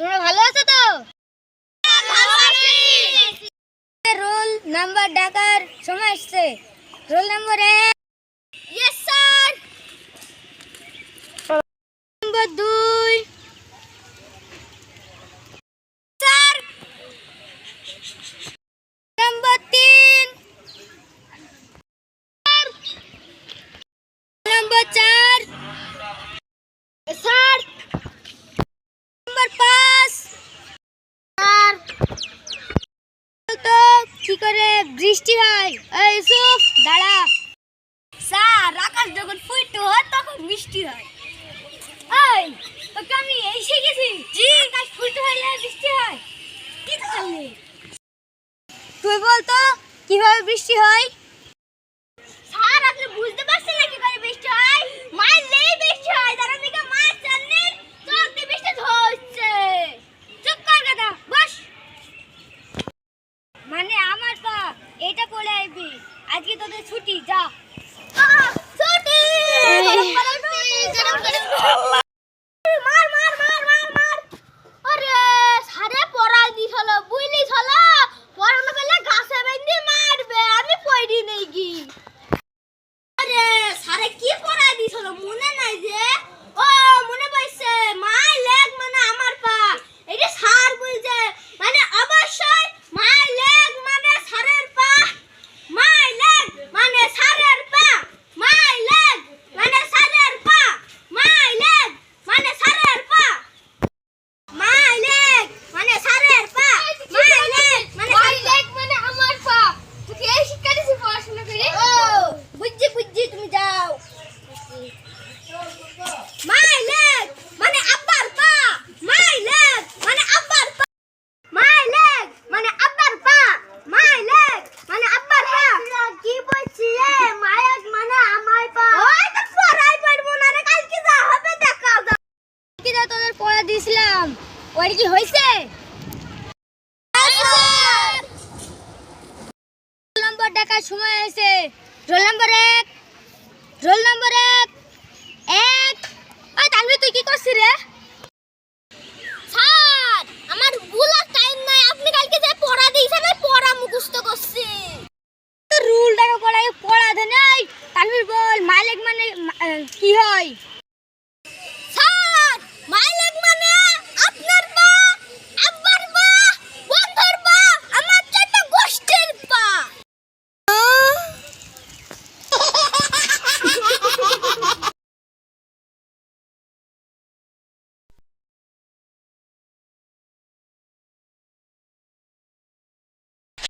তোমরা ভালো আছো তো? ভালো আছি। রোল নাম্বার ডাকার সময় আসছে। Roll number 1। Yes sir. Number 2। Sir. Number 3। Number 4। Sir. Number 5। Sir. তো কি করে বৃষ্টি হয়? এই ইউসুফ দাঁড়া। স্যার, আকাশ যখন ফুটো হয় তখন বৃষ্টি হয়। এই তোকে আমি এই শিখেছি। জি। আকাশ ফুটো হলে বৃষ্টি হয়। কি জানি? তুই বল তো কিভাবে বৃষ্টি হয়? স্যার, আপনি বুঝতে পারছেন না কি করে বৃষ্টি হয়? মারলেই বৃষ্টি হয়। যারা দিকে মারছেন নি, চোখ দিয়ে বৃষ্টি ঝরছে। চুপ কর গাধা, বস। মানে আমার পা এটা পড়ে আইবি। আজকে তোদের ছুটি, যা। ছুটি। মার মার মার মার মার। আরে সারে পড়াই দিছল, বুইলি ছল। পড়ানো বেলা গাছে বেঁধে মারবে, আমি পড়ি নেই কি। আরে সারে কি পড়াই দিছল মনে নাই যে? ও মনে পড়ছে, মাই লেগ মানে আমার পা। এটা সার বলছে, মানে অবশ্যই মাই লেগ মানে সারের পা। মাই লেগ মানে সারের পা। মাই লেগ মানে সারের পা। মাই লেগ মানে সারের পা। মাই লেগ মানে সারের পা। মাই লেগ মানে আমার পা। তুই এই শিক্ষা দিছিস পড়াশোনা করে? ও বুঝছি বুঝছি, তুমি যাও। মাই লেগ মানে আব্বার পা। মাই লেগ মানে আব্বার পা। মাই লেগ মানে আব্বার পা। মাই লেগ মানে আব্বার পা। কি বলছিস রে? মায়াক মানে আমার পা। ওই তো পড়াই পড়বো না রে, কালকে যা হবে দেখা যাবে। কি দা তোদের পড়া দিছিলাম, ওর কি হইছে? রোল নাম্বার ডাকার সময় হয়েছে। Roll number 1। Roll number 1। ওই তানভীর তুই কি করছিস রে?